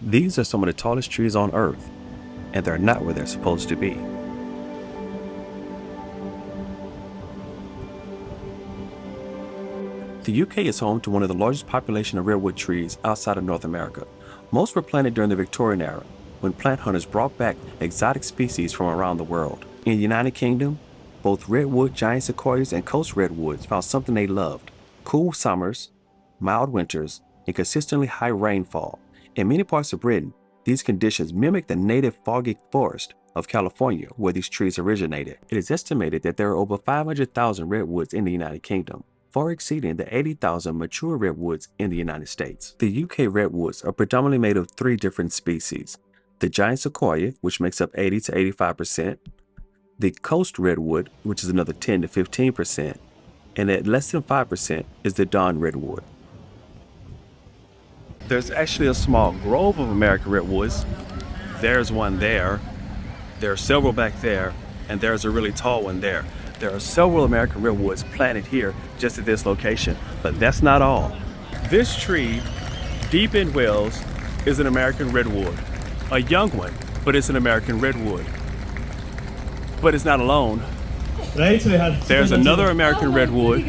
These are some of the tallest trees on Earth, and they're not where they're supposed to be. The UK is home to one of the largest population of redwood trees outside of North America. Most were planted during the Victorian era, when plant hunters brought back exotic species from around the world. In the United Kingdom, both redwood, giant sequoias, and coast redwoods found something they loved: cool summers, mild winters, and consistently high rainfall. In many parts of Britain, these conditions mimic the native foggy forest of California, where these trees originated. It is estimated that there are over 500,000 redwoods in the United Kingdom, far exceeding the 80,000 mature redwoods in the United States. The UK redwoods are predominantly made of three different species: the giant sequoia, which makes up 80 to 85%, the coast redwood, which is another 10 to 15%, and at less than 5% is the dawn redwood. There's actually a small grove of American redwoods. There's one there. There are several back there, and there's a really tall one there. There are several American redwoods planted here just at this location, but that's not all. This tree, deep in Wales, is an American redwood. A young one, but it's an American redwood. But it's not alone. Right, so we had There's another American redwood,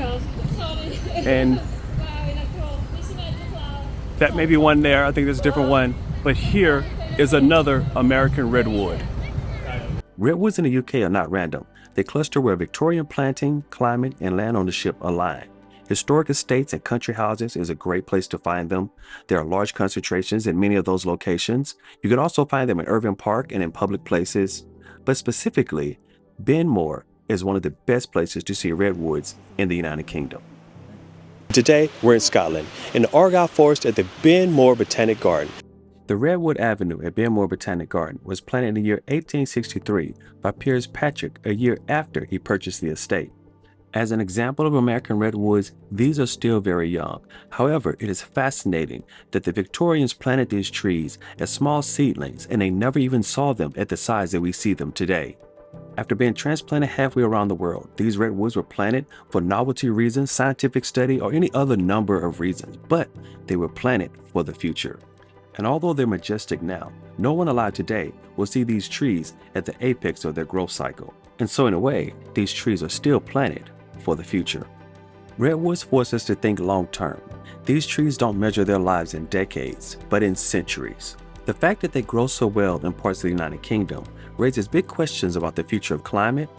and that may be one there. I think there's a different one. But here is another American redwood. Redwoods in the UK are not random. They cluster where Victorian planting, climate, and land ownership align. Historic estates and country houses is a great place to find them. There are large concentrations in many of those locations. You can also find them in Irving Park and in public places. But specifically, Benmore is one of the best places to see redwoods in the United Kingdom. Today, we're in Scotland, in the Argyll Forest at the Benmore Botanic Garden. The Redwood Avenue at Benmore Botanic Garden was planted in the year 1863 by Piers Patrick, a year after he purchased the estate. As an example of American redwoods, these are still very young. However, it is fascinating that the Victorians planted these trees as small seedlings and they never even saw them at the size that we see them today. After being transplanted halfway around the world, these redwoods were planted for novelty reasons, scientific study, or any other number of reasons, but they were planted for the future. And although they're majestic now, no one alive today will see these trees at the apex of their growth cycle. And so in a way, these trees are still planted for the future. Redwoods force us to think long term. These trees don't measure their lives in decades, but in centuries. The fact that they grow so well in parts of the United Kingdom raises big questions about the future of climate,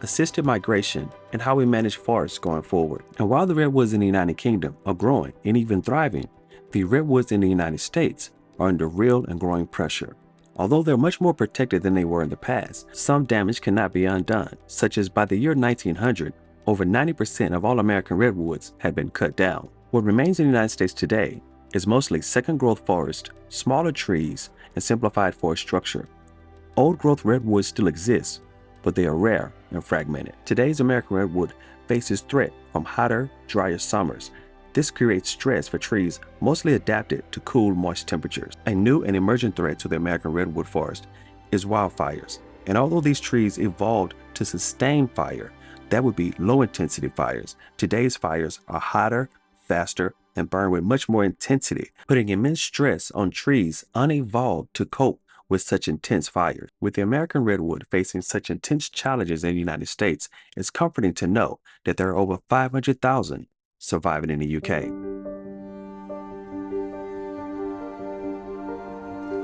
assisted migration, and how we manage forests going forward. And while the redwoods in the United Kingdom are growing and even thriving, the redwoods in the United States are under real and growing pressure. Although they're much more protected than they were in the past, some damage cannot be undone, such as by the year 1900, over 90% of all American redwoods had been cut down. What remains in the United States today is mostly second growth forest, smaller trees, and simplified forest structure. Old growth redwoods still exist, but they are rare and fragmented. Today's American redwood faces threat from hotter, drier summers. This creates stress for trees mostly adapted to cool, moist temperatures. A new and emerging threat to the American redwood forest is wildfires. And although these trees evolved to sustain fire, that would be low-intensity fires. Today's fires are hotter, faster, and burn with much more intensity, putting immense stress on trees unevolved to cope with such intense fires. With the American redwood facing such intense challenges in the United States, it's comforting to know that there are over 500,000 surviving in the UK.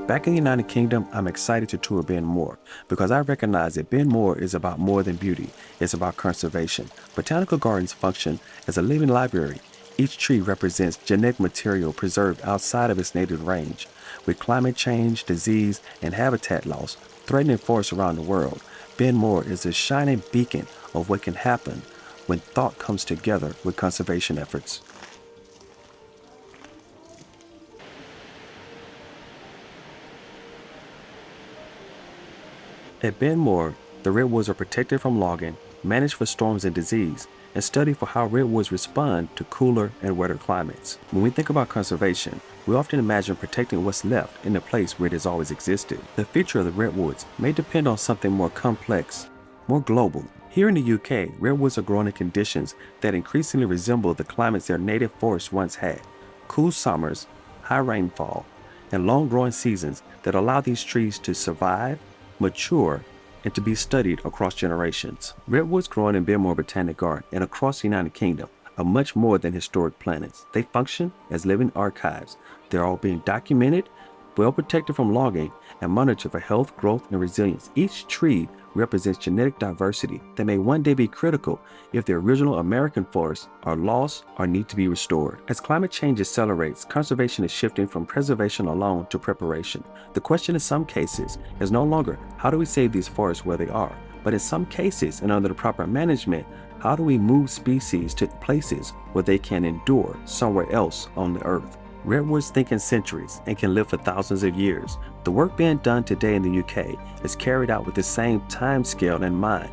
Back in the United Kingdom, I'm excited to tour Benmore because I recognize that Benmore is about more than beauty. It's about conservation. Botanical gardens function as a living library. Each tree represents genetic material preserved outside of its native range. With climate change, disease, and habitat loss threatening forests around the world, Benmore is a shining beacon of what can happen when thought comes together with conservation efforts. At Benmore, the redwoods are protected from logging, managed for storms and disease, and studied for how redwoods respond to cooler and wetter climates. When we think about conservation, we often imagine protecting what's left in a place where it has always existed. The future of the redwoods may depend on something more complex, more global. Here in the UK, redwoods are growing in conditions that increasingly resemble the climates their native forests once had: cool summers, high rainfall, and long growing seasons that allow these trees to survive, mature, and to be studied across generations. Redwoods growing in Benmore Botanic Garden and across the United Kingdom are much more than historic plantings. They function as living archives. They're all being documented, well protected from logging, and monitored for health, growth, and resilience. Each tree represents genetic diversity that may one day be critical if the original American forests are lost or need to be restored. As climate change accelerates, conservation is shifting from preservation alone to preparation. The question in some cases is no longer how do we save these forests where they are, but in some cases and under the proper management, how do we move species to places where they can endure somewhere else on the earth? Redwoods think in centuries and can live for thousands of years. The work being done today in the UK is carried out with the same time scale in mind.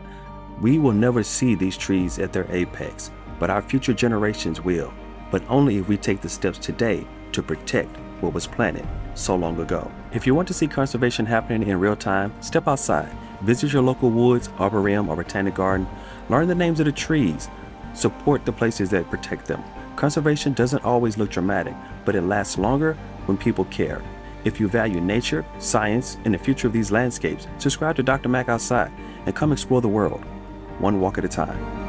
We will never see these trees at their apex, but our future generations will, but only if we take the steps today to protect what was planted so long ago. If you want to see conservation happening in real time, step outside, visit your local woods, arboretum, or botanic garden, learn the names of the trees, support the places that protect them. Conservation doesn't always look dramatic, but it lasts longer when people care. If you value nature, science, and the future of these landscapes, subscribe to Dr. Mac Outside and come explore the world, one walk at a time.